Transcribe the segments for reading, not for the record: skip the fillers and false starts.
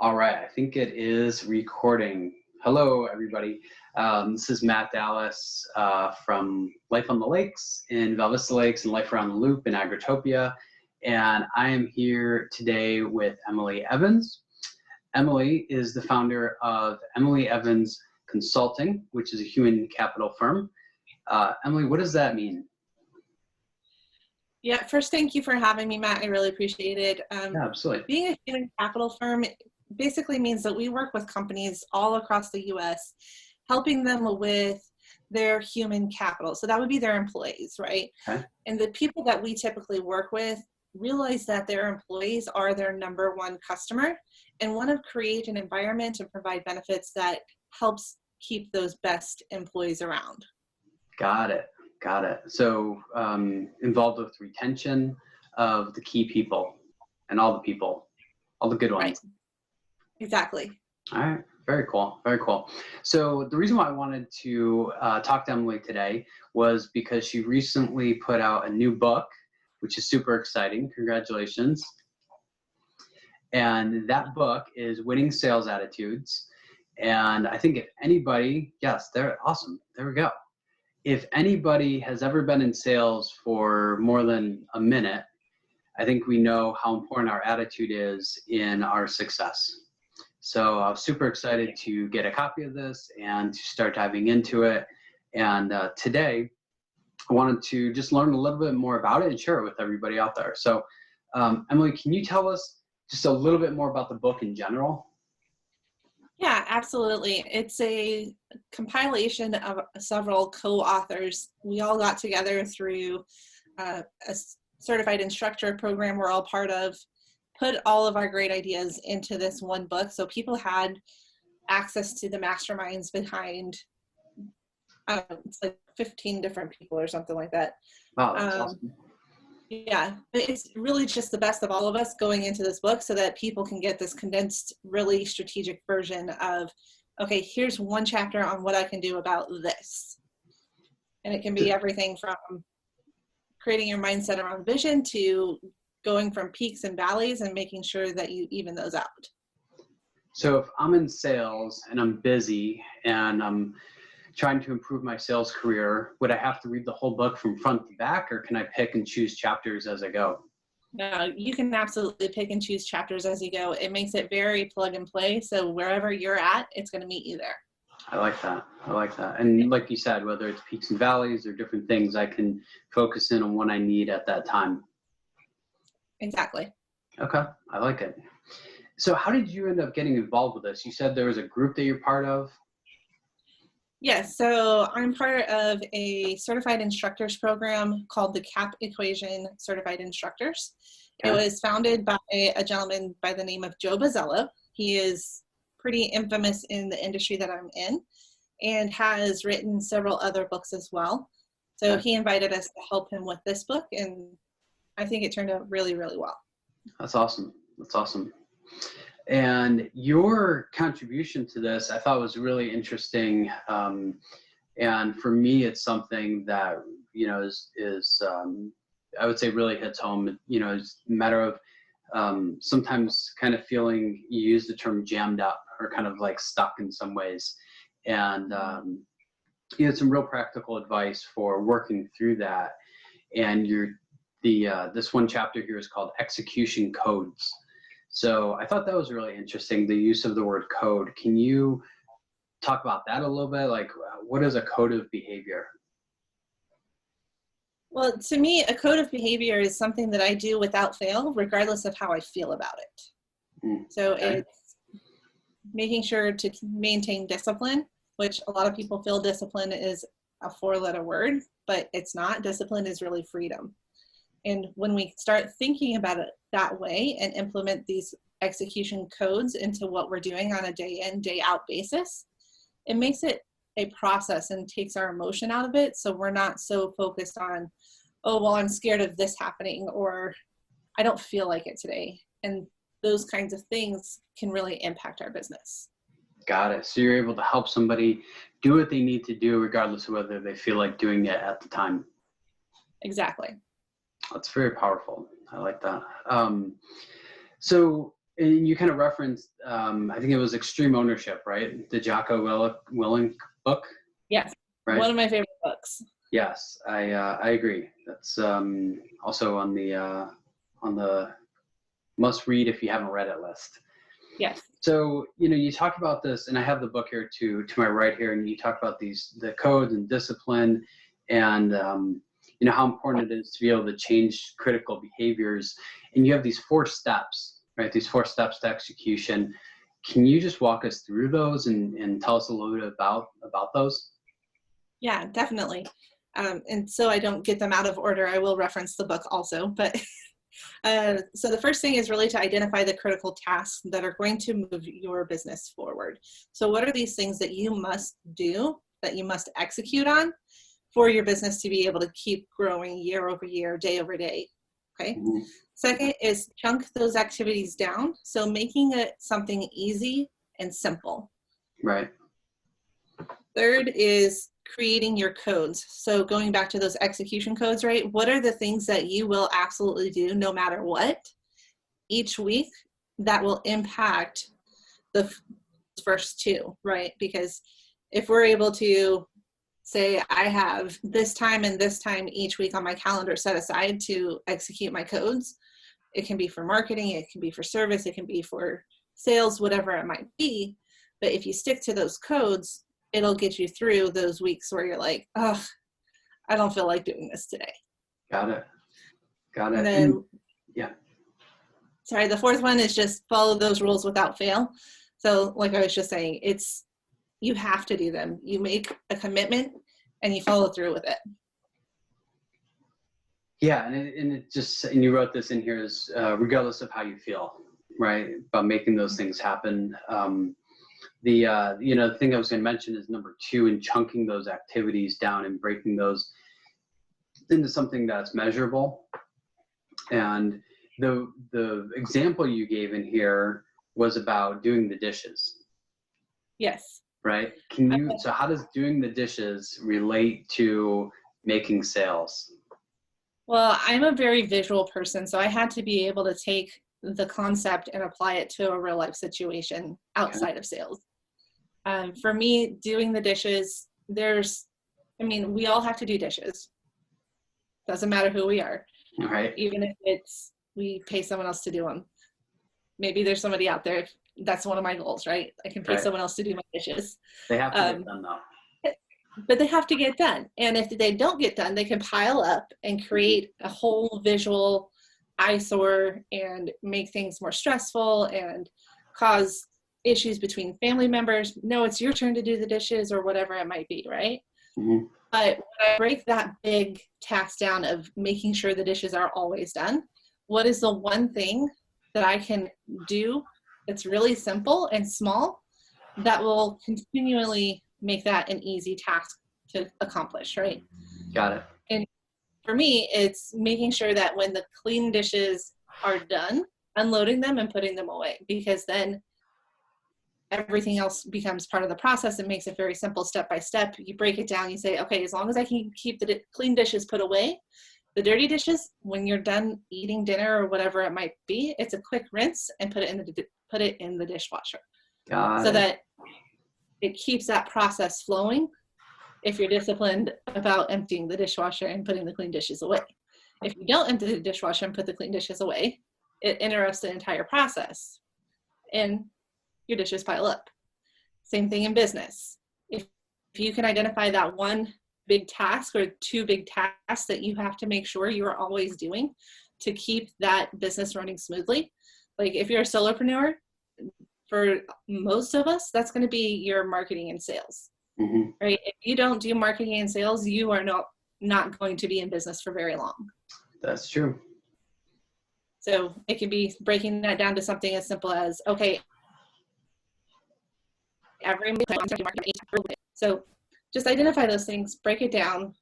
All right, I think it is recording. Hello, everybody. This is Matt Dallas from Life on the Lakes in Val Vista Lakes and Life Around the Loop in Agritopia. And I am here today with Emily Evans. Emily is the founder of Emily Evans Consulting, which is a human capital firm. Emily, what does that mean? Yeah, first, thank you for having me, Matt. I really appreciate it. Yeah, absolutely. Being a human capital firm basically means that we work with companies all across the U.S., helping them with their human capital. So that would be their employees, right? Okay. And the people that we typically work with realize that their employees are their number one customer and want to create an environment and provide benefits that helps keep those best employees around. Got it. Got it. So involved with retention of the key people and all the good ones. Right. Exactly. All right. Very cool. Very cool. So the reason why I wanted to talk to Emily today was because she recently put out a new book, which is super exciting. Congratulations. And that book is Winning Sales Attitudes. And I think if anybody, yes, they're awesome. There we go. If anybody has ever been in sales for more than a minute, I think we know how important our attitude is in our success. So I was super excited to get a copy of this and to start diving into it. And today, I wanted to just learn a little bit more about it and share it with everybody out there. So Emily, can you tell us just a little bit more about the book in general? Yeah, absolutely. It's a compilation of several co-authors. We all got together through a certified instructor program we're all part of, put all of our great ideas into this one book. So people had access to the masterminds behind, it's like 15 different people or something like that. Wow, that's awesome. Yeah, it's really just the best of all of us going into this book so that people can get this condensed, really strategic version of, okay, here's one chapter on what I can do about this. And it can be everything from creating your mindset around vision to going from peaks and valleys and making sure that you even those out. So if I'm in sales and I'm busy and I'm trying to improve my sales career, would I have to read the whole book from front to back, or can I pick and choose chapters as I go? No, you can absolutely pick and choose chapters as you go. It makes it very plug and play. So wherever you're at, it's going to meet you there. I like that. I like that. And like you said, whether it's peaks and valleys or different things, I can focus in on what I need at that time. Exactly. Okay. I like it. So how did you end up getting involved with this? You said there was a group that you're part of. Yes, so I'm part of a certified instructors program called the CAP Equation Certified Instructors. Okay. It was founded by a gentleman by the name of Joe Bazzello. He is pretty infamous in the industry that I'm in and has written several other books as well. So okay. He invited us to help him with this book, and I think it turned out really, really well. That's awesome. That's awesome. And your contribution to this, I thought was really interesting. And for me, it's something that, you know, is I would say really hits home. You know, it's a matter of sometimes kind of feeling, you use the term jammed up or kind of like stuck in some ways. And you had some real practical advice for working through that. And this one chapter here is called Execution Codes. So I thought that was really interesting, the use of the word code. Can you talk about that a little bit? Like, what is a code of behavior? Well, to me, a code of behavior is something that I do without fail, regardless of how I feel about it. So okay. It's making sure to maintain discipline, which a lot of people feel discipline is a 4-letter word, but it's not. Discipline is really freedom. And when we start thinking about it that way and implement these execution codes into what we're doing on a day in, day out basis, it makes it a process and takes our emotion out of it. So we're not so focused on, oh, well, I'm scared of this happening, or I don't feel like it today. And those kinds of things can really impact our business. Got it. So you're able to help somebody do what they need to do regardless of whether they feel like doing it at the time. Exactly. That's very powerful. I like that. So And you kind of referenced, I think it was Extreme Ownership, right? The Jocko Willink book. Yes, right? One of my favorite books. Yes, I agree. That's also on the must read if you haven't read it list. Yes. So, you talk about this, and I have the book here to my right here, and you talk about the codes and discipline, and how important it is to be able to change critical behaviors. And you have these 4 steps, right? These 4 steps to execution. Can you just walk us through those and tell us a little bit about those? Yeah, definitely. And so I don't get them out of order, I will reference the book also. But so the first thing is really to identify the critical tasks that are going to move your business forward. So what are these things that you must do, that you must execute on for your business to be able to keep growing year over year, day over day? Okay. Mm-hmm. Second is chunk those activities down. So making it something easy and simple. Right. Third is creating your codes. So going back to those execution codes, right? What are the things that you will absolutely do no matter what each week that will impact the first 2, right? Because if we're able to say, I have this time and this time each week on my calendar set aside to execute my codes, it can be for marketing, it can be for service, it can be for sales, whatever it might be. But if you stick to those codes, it'll get you through those weeks where you're like, oh, I don't feel like doing this today. Got it. And then, yeah. Sorry, the 4th one is just follow those rules without fail. So like I was just saying, you have to do them. You make a commitment and you follow through with it. Yeah, and you wrote this in here is regardless of how you feel, right? About making those things happen. The thing I was going to mention is number 2, in chunking those activities down and breaking those into something that's measurable. And the example you gave in here was about doing the dishes. Yes. Right? So how does doing the dishes relate to making sales? Well, I'm a very visual person, so I had to be able to take the concept and apply it to a real life situation outside of sales. For me, doing the dishes, we all have to do dishes. Doesn't matter who we are. All right. Even if we pay someone else to do them. Maybe there's somebody out there. That's one of my goals, right? I can pay someone else to do my dishes. They have to get done though. But they have to get done. And if they don't get done, they can pile up and create a whole visual eyesore and make things more stressful and cause issues between family members. No, it's your turn to do the dishes or whatever it might be, right? Mm-hmm. But when I break that big task down of making sure the dishes are always done, what is the one thing that I can do that's really simple and small that will continually make that an easy task to accomplish, right? Got it. And for me, it's making sure that when the clean dishes are done, unloading them and putting them away, because then everything else becomes part of the process. It makes it very simple, step by step. You break it down, you say, okay, as long as I can keep the clean dishes put away, the dirty dishes, when you're done eating dinner or whatever it might be, it's a quick rinse and put it in the dishwasher. So that it keeps that process flowing if you're disciplined about emptying the dishwasher and putting the clean dishes away. If you don't empty the dishwasher and put the clean dishes away, it interrupts the entire process and your dishes pile up. Same thing in business. If you can identify that one big task or 2 big tasks that you have to make sure you're always doing to keep that business running smoothly. Like if you're a solopreneur, for most of us, that's going to be your marketing and sales, mm-hmm. right? If you don't do marketing and sales, you are not going to be in business for very long. That's true. So it can be breaking that down to something as simple as, okay, every month I'm taking marketing. So just identify those things, break it down,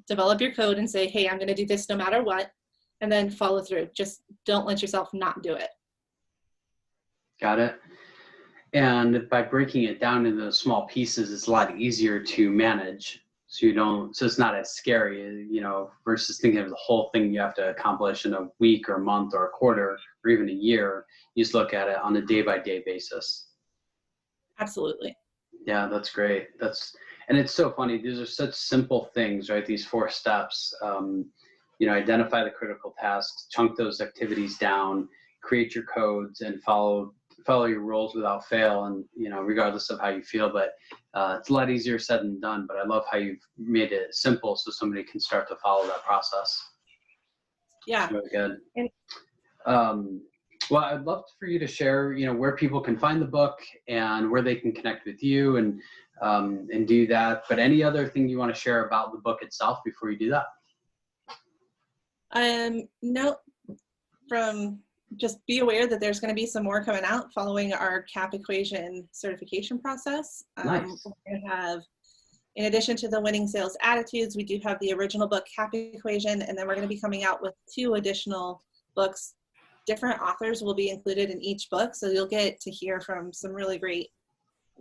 develop your code and say, hey, I'm going to do this no matter what, and then follow through. Just don't let yourself not do it. Got it. And by breaking it down into small pieces, it's a lot easier to manage, So you don't, so it's not as scary, you know, versus thinking of the whole thing you have to accomplish in a week or a month or a quarter or even a year. You just look at it on a day-by-day basis. Absolutely. Yeah, that's great. And it's so funny. These are such simple things, right? These 4 steps, you know, identify the critical tasks, chunk those activities down, create your codes, and follow your rules without fail. And, you know, regardless of how you feel, but it's a lot easier said than done. But I love how you've made it simple so somebody can start to follow that process. Yeah. It's really good. Well, I'd love for you to share, you know, where people can find the book and where they can connect with you and do that. But any other thing you want to share about the book itself before you do that? No, just be aware that there's going to be some more coming out following our CAP equation certification process. Nice. We're going to have, in addition to the winning sales attitudes, we do have the original book CAP equation, and then we're going to be coming out with 2 additional books. Different authors will be included in each book, so you'll get to hear from some really great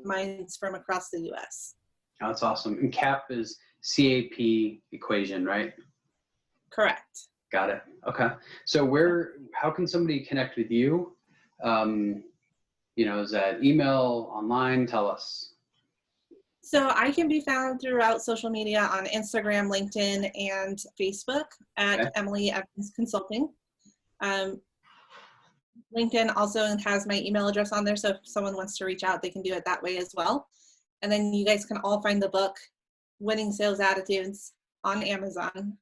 minds from across the U.S. Oh, that's awesome. And CAP is CAP equation, right? Correct. Got it. Okay. So how can somebody connect with you? You know, is that email, online? Tell us. So I can be found throughout social media on Instagram, LinkedIn, and Facebook at Emily Evans Consulting. LinkedIn also has my email address on there, so if someone wants to reach out, they can do it that way as well. And then you guys can all find the book, Winning Sales Attitudes, on Amazon.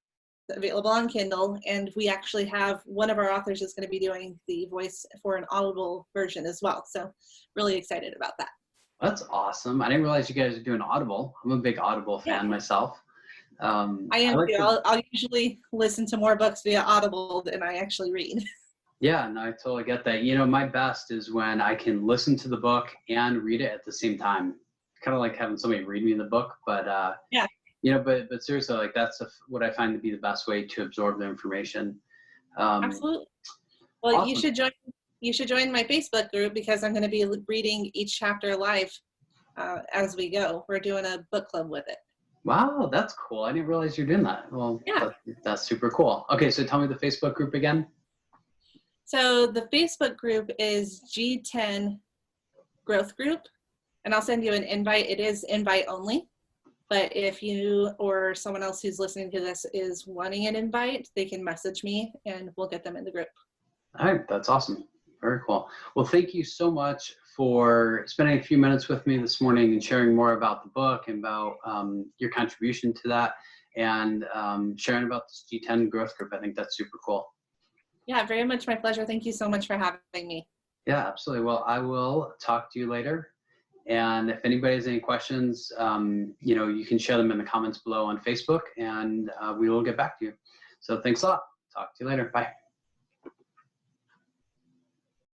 It's available on Kindle, and we actually have one of our authors is going to be doing the voice for an Audible version as well. So really excited about that. That's awesome. I didn't realize you guys are doing Audible. I'm a big Audible fan myself. I am too. I'll usually listen to more books via Audible than I actually read. Yeah, no, I totally get that. You know, my best is when I can listen to the book and read it at the same time. Kind of like having somebody read me the book, but yeah. You know, but seriously, like that's what I find to be the best way to absorb the information. Absolutely. Well, awesome. you should join my Facebook group because I'm going to be reading each chapter live as we go. We're doing a book club with it. Wow, that's cool. I didn't realize you're doing that. Well, yeah, that's super cool. Okay, so tell me the Facebook group again. So the Facebook group is G10 Growth Group, and I'll send you an invite. It is invite only. But if you or someone else who's listening to this is wanting an invite, they can message me and we'll get them in the group. All right, that's awesome. Very cool. Well, thank you so much for spending a few minutes with me this morning and sharing more about the book and about your contribution to that and sharing about this G10 growth group. I think that's super cool. Yeah, very much my pleasure. Thank you so much for having me. Yeah, absolutely. Well, I will talk to you later. And if anybody has any questions, you know, you can share them in the comments below on Facebook and we will get back to you. So thanks a lot. Talk to you later. Bye.